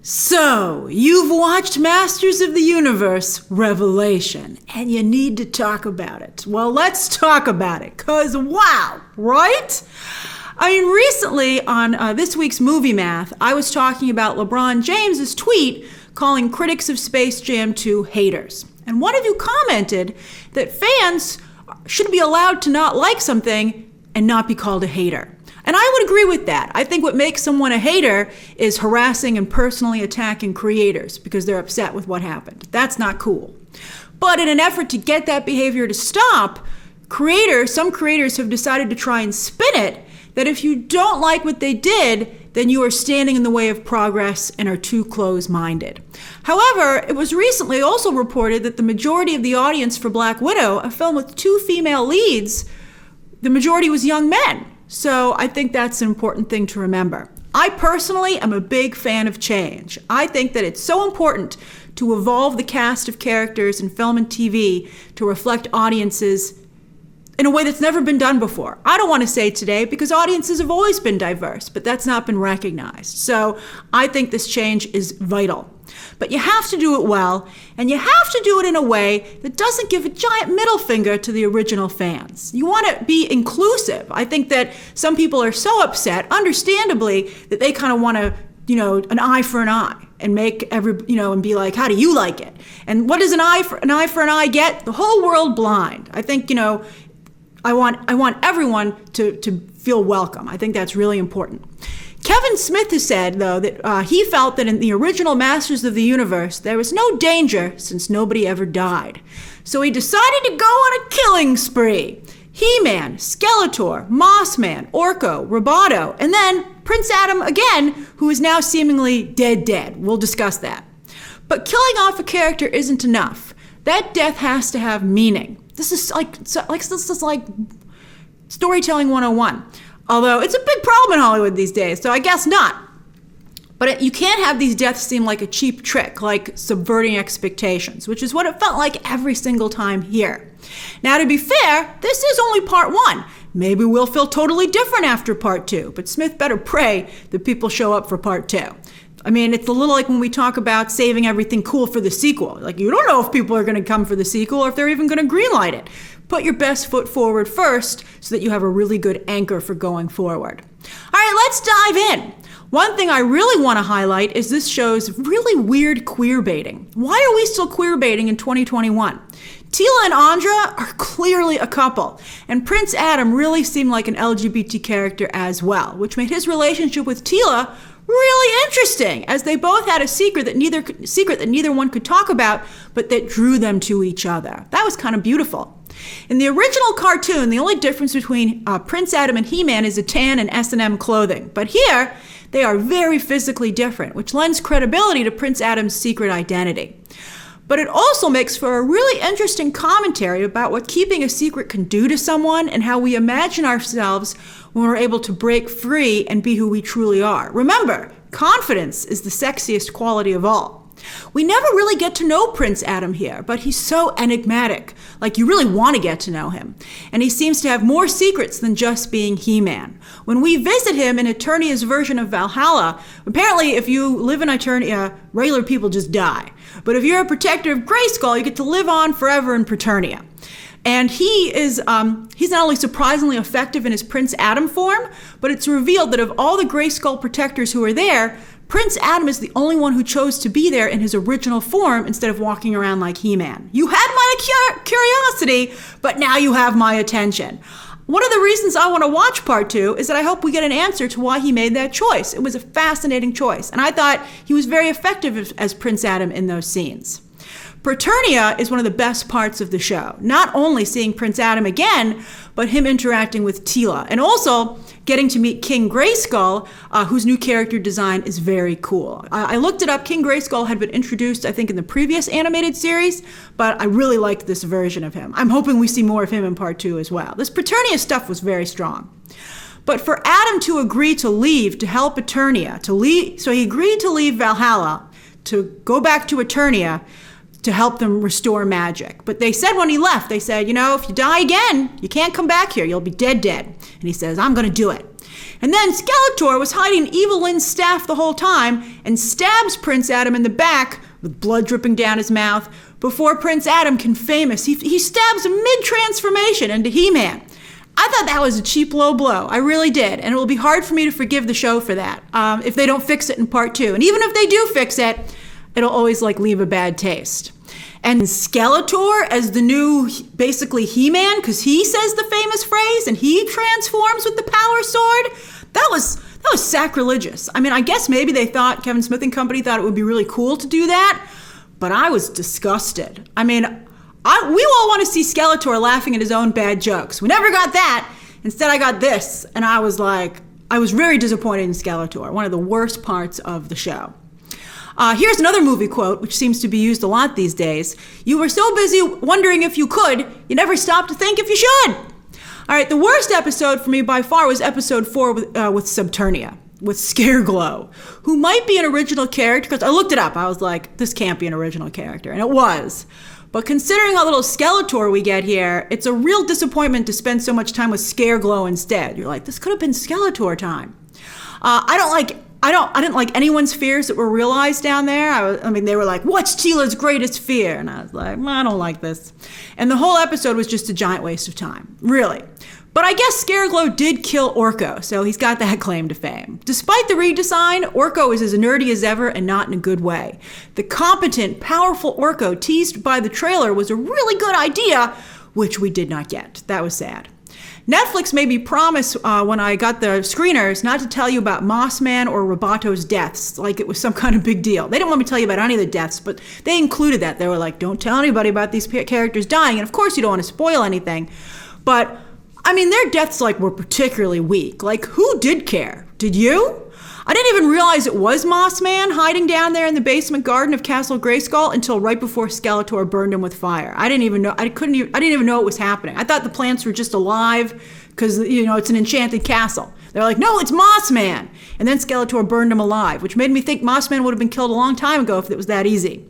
So, you've watched Masters of the Universe Revelation, and you need to talk about it. Well, let's talk about it, because wow, right? I mean, recently on this week's Movie Math, I was talking about LeBron James's tweet calling critics of Space Jam 2 haters. And one of you commented that fans should be allowed to not like something and not be called a hater. And I would agree with that. I think what makes someone a hater is harassing and personally attacking creators because they're upset with what happened. That's not cool. But in an effort to get that behavior to stop, some creators have decided to try and spin it that if you don't like what they did, then you are standing in the way of progress and are too close-minded. However, it was recently also reported that the majority of the audience for Black Widow, a film with 2 female leads, the majority was young men. So I think that's an important thing to remember. I personally am a big fan of change. I think that it's so important to evolve the cast of characters in film and TV to reflect audiences in a way that's never been done before. I don't want to say today because audiences have always been diverse, but that's not been recognized. So I think this change is vital. But you have to do it well, and you have to do it in a way that doesn't give a giant middle finger to the original fans. You want to be inclusive. I think that some people are so upset, understandably, that they kind of want to, an eye for an eye and make and be like, how do you like it? And what does an eye for an eye get? The whole world blind. I think, I want everyone to feel welcome. I think that's really important. Kevin Smith has said, though, that he felt that in the original Masters of the Universe, there was no danger since nobody ever died. So he decided to go on a killing spree. He-Man, Skeletor, Mossman, Orko, Roboto, and then Prince Adam again, who is now seemingly dead. We'll discuss that. But killing off a character isn't enough. That death has to have meaning. This is like storytelling 101. Although it's a big problem in Hollywood these days, so I guess not. But you can't have these deaths seem like a cheap trick, like subverting expectations, which is what it felt like every single time here. Now, to be fair, this is only part 1. Maybe we'll feel totally different after part 2, but Smith better pray that people show up for part 2. I mean, it's a little like when we talk about saving everything cool for the sequel. Like, you don't know if people are going to come for the sequel or if they're even going to greenlight it. Put your best foot forward first so that you have a really good anchor for going forward. All right, let's dive in. One thing I really want to highlight is this show's really weird queerbaiting. Why are we still queerbaiting in 2021? Teela and Andra are clearly a couple, and Prince Adam really seemed like an LGBT character as well, which made his relationship with Teela really interesting, as they both had a secret that neither one could talk about, but that drew them to each other. That was kind of beautiful. In the original cartoon, the only difference between Prince Adam and He-Man is a tan and S&M clothing. But here, they are very physically different, which lends credibility to Prince Adam's secret identity. But it also makes for a really interesting commentary about what keeping a secret can do to someone and how we imagine ourselves when we're able to break free and be who we truly are. Remember, confidence is the sexiest quality of all. We never really get to know Prince Adam here, but he's so enigmatic. Like, you really want to get to know him. And he seems to have more secrets than just being He-Man. When we visit him in Eternia's version of Valhalla, apparently if you live in Eternia, regular people just die. But if you're a protector of Grayskull, you get to live on forever in Preternia. And he's not only surprisingly effective in his Prince Adam form, but it's revealed that of all the Grayskull protectors who are there, Prince Adam is the only one who chose to be there in his original form instead of walking around like He-Man. You had my curiosity, but now you have my attention. One of the reasons I want to watch part 2 is that I hope we get an answer to why he made that choice. It was a fascinating choice, and I thought he was very effective as Prince Adam in those scenes. Preternia is one of the best parts of the show. Not only seeing Prince Adam again, but him interacting with Teela. And also getting to meet King Grayskull, whose new character design is very cool. I looked it up. King Grayskull had been introduced, I think, in the previous animated series, but I really liked this version of him. I'm hoping we see more of him in part 2 as well. This Preternia stuff was very strong. But for Adam to agree to leave to help Eternia, so he agreed to leave Valhalla, to go back to Eternia, to help them restore magic. But they said when he left, they said, if you die again, you can't come back here. You'll be dead. And he says, I'm going to do it. And then Skeletor was hiding Evil-Lyn's staff the whole time and stabs Prince Adam in the back with blood dripping down his mouth before Prince Adam can famous. He stabs him mid-transformation into He-Man. I thought that was a cheap low blow. I really did. And it will be hard for me to forgive the show for that if they don't fix it in part 2. And even if they do fix it, it'll always leave a bad taste. And Skeletor as the new, basically He-Man, because he says the famous phrase and he transforms with the power sword. That was sacrilegious. I mean, I guess maybe they thought, Kevin Smith and company thought it would be really cool to do that, but I was disgusted. I mean, we all want to see Skeletor laughing at his own bad jokes. We never got that. Instead, I got this, and I was very disappointed in Skeletor, one of the worst parts of the show. Here's another movie quote, which seems to be used a lot these days. You were so busy wondering if you could, you never stopped to think if you should. All right, the worst episode for me by far was episode 4 with Subternia, with Scareglow, who might be an original character, because I looked it up. I was like, this can't be an original character, and it was. But considering how little Skeletor we get here, it's a real disappointment to spend so much time with Scareglow instead. You're like, this could have been Skeletor time. I didn't like anyone's fears that were realized down there. They were like, what's Teela's greatest fear? And I was like, I don't like this. And the whole episode was just a giant waste of time, really. But I guess Scareglow did kill Orko, so he's got that claim to fame. Despite the redesign, Orko is as nerdy as ever and not in a good way. The competent, powerful Orko teased by the trailer was a really good idea, which we did not get. That was sad. Netflix made me promise when I got the screeners not to tell you about Mossman or Robato's deaths, like it was some kind of big deal. They didn't want me to tell you about any of the deaths, but they included that. They were like, don't tell anybody about these characters dying. And of course you don't want to spoil anything. But, their deaths were particularly weak. Who did care? Did you? I didn't even realize it was Mossman hiding down there in the basement garden of Castle Grayskull until right before Skeletor burned him with fire. I didn't even know. I didn't even know it was happening. I thought the plants were just alive because it's an enchanted castle. They're like, no, it's Mossman. And then Skeletor burned him alive, which made me think Mossman would have been killed a long time ago if it was that easy.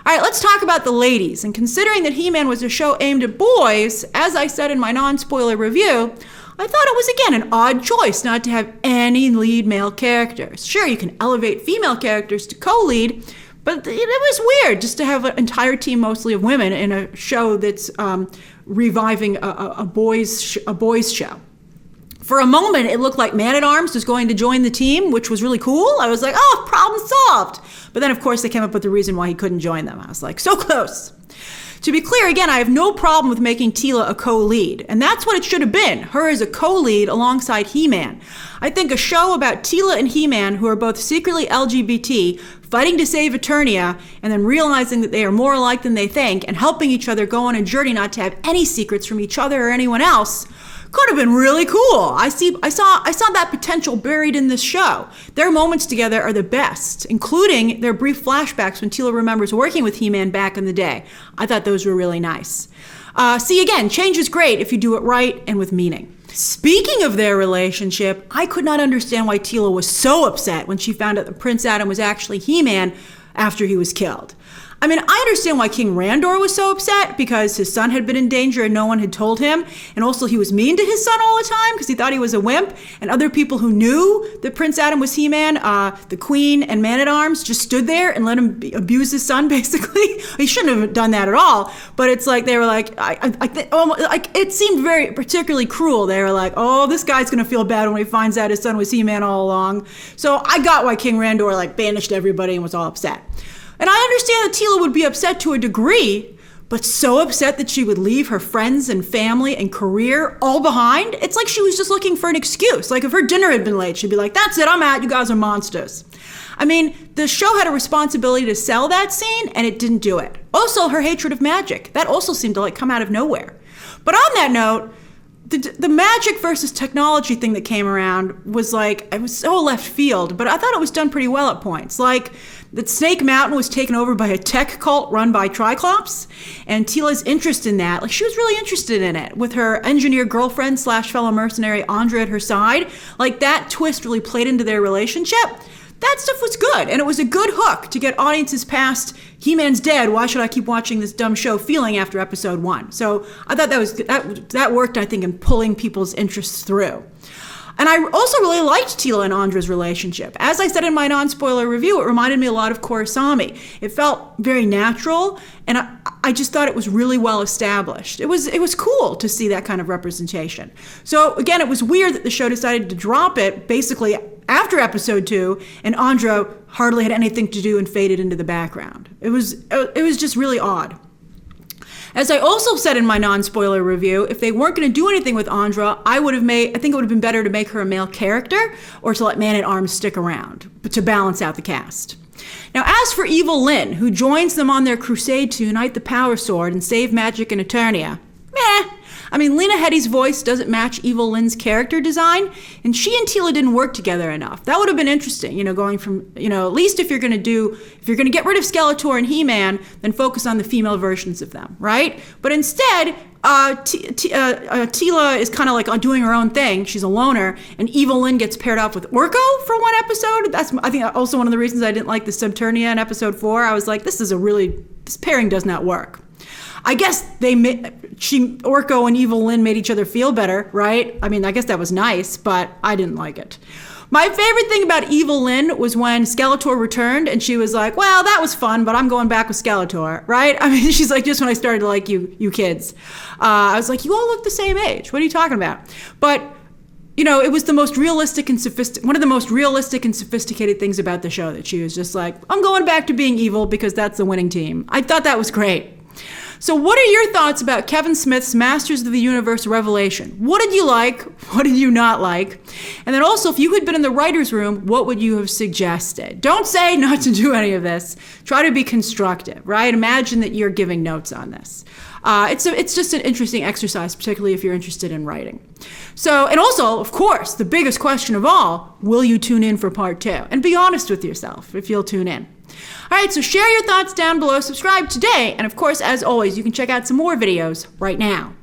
All right, let's talk about the ladies. And considering that He-Man was a show aimed at boys, as I said in my non-spoiler review, I thought it was, again, an odd choice not to have any lead male characters. Sure, you can elevate female characters to co-lead, but it was weird just to have an entire team mostly of women in a show that's reviving a boys show. For a moment, it looked like Man-at-Arms was going to join the team, which was really cool. I was like, oh, problem solved. But then, of course, they came up with the reason why he couldn't join them. I was like, so close. To be clear, again, I have no problem with making Teela a co-lead, and that's what it should have been, her as a co-lead alongside He-Man. I think a show about Teela and He-Man, who are both secretly LGBT, fighting to save Eternia, and then realizing that they are more alike than they think, and helping each other go on a journey not to have any secrets from each other or anyone else, could have been really cool. I saw that potential buried in this show. Their moments together are the best, including their brief flashbacks when Teela remembers working with He-Man back in the day. I thought those were really nice. See, again, change is great if you do it right and with meaning. Speaking of their relationship, I could not understand why Teela was so upset when she found out that Prince Adam was actually He-Man after he was killed. I understand why King Randor was so upset because his son had been in danger and no one had told him. And also he was mean to his son all the time because he thought he was a wimp. And other people who knew that Prince Adam was He-Man, the Queen and Man-at-Arms, just stood there and let him abuse his son, basically. He shouldn't have done that at all. But it's like they were like, it seemed very particularly cruel. They were like, oh, this guy's going to feel bad when he finds out his son was He-Man all along. So I got why King Randor banished everybody and was all upset. And I understand that Teela would be upset to a degree, but so upset that she would leave her friends and family and career all behind. It's like she was just looking for an excuse. Like if her dinner had been late, she'd be like, that's it, I'm out, you guys are monsters. The show had a responsibility to sell that scene, and it didn't do it. Also, her hatred of magic. That also seemed to come out of nowhere. But on that note, the magic versus technology thing that came around was it was so left field, but I thought it was done pretty well at points. That Snake Mountain was taken over by a tech cult run by Triclops, and Teela's interest in that, she was really interested in it, with her engineer girlfriend / fellow mercenary Andra at her side. That twist really played into their relationship. that stuff was good. And it was a good hook to get audiences past He-Man's dead, why should I keep watching this dumb show feeling after episode 1. So I thought that worked, I think, in pulling people's interests through. And I also really liked Teela and Andra's relationship. As I said in my non-spoiler review, it reminded me a lot of Korosami. It felt very natural, and I just thought it was really well established. It was cool to see that kind of representation. So again, it was weird that the show decided to drop it basically after episode 2, and Andra hardly had anything to do and faded into the background. It was just really odd. As I also said in my non-spoiler review, if they weren't going to do anything with Andra, I think it would have been better to make her a male character or to let Man-at-Arms stick around, but to balance out the cast. Now, as for Evil-Lyn, who joins them on their crusade to unite the Power Sword and save magic in Eternia, meh. I mean, Lena Headey's voice doesn't match Evil-Lyn's character design, and she and Teela didn't work together enough. That would have been interesting, going from, at least if you're going to get rid of Skeletor and He-Man, then focus on the female versions of them, right? But instead, Teela is kind of like doing her own thing. She's a loner, and Evil-Lyn gets paired off with Orko for one episode. That's, I think, also one of the reasons I didn't like the Subternia in episode 4. I was like, this pairing does not work. I guess Orko and Evil-Lyn made each other feel better, right? I mean, I guess that was nice, but I didn't like it. My favorite thing about Evil-Lyn was when Skeletor returned and she was like, well, that was fun, but I'm going back with Skeletor, right? I mean, she's like, just when I started to like you kids. I was like, you all look the same age. What are you talking about? But, it was the most realistic and one of the most realistic and sophisticated things about the show, that she was just like, I'm going back to being evil because that's the winning team. I thought that was great. So what are your thoughts about Kevin Smith's Masters of the Universe revelation? What did you like? What did you not like? And then also, if you had been in the writer's room, what would you have suggested? Don't say not to do any of this. Try to be constructive, right? Imagine that you're giving notes on this. It's just an interesting exercise, particularly if you're interested in writing. So, and also, of course, the biggest question of all, will you tune in for part 2? And be honest with yourself if you'll tune in. All right, so share your thoughts down below, subscribe today, and of course, as always, you can check out some more videos right now.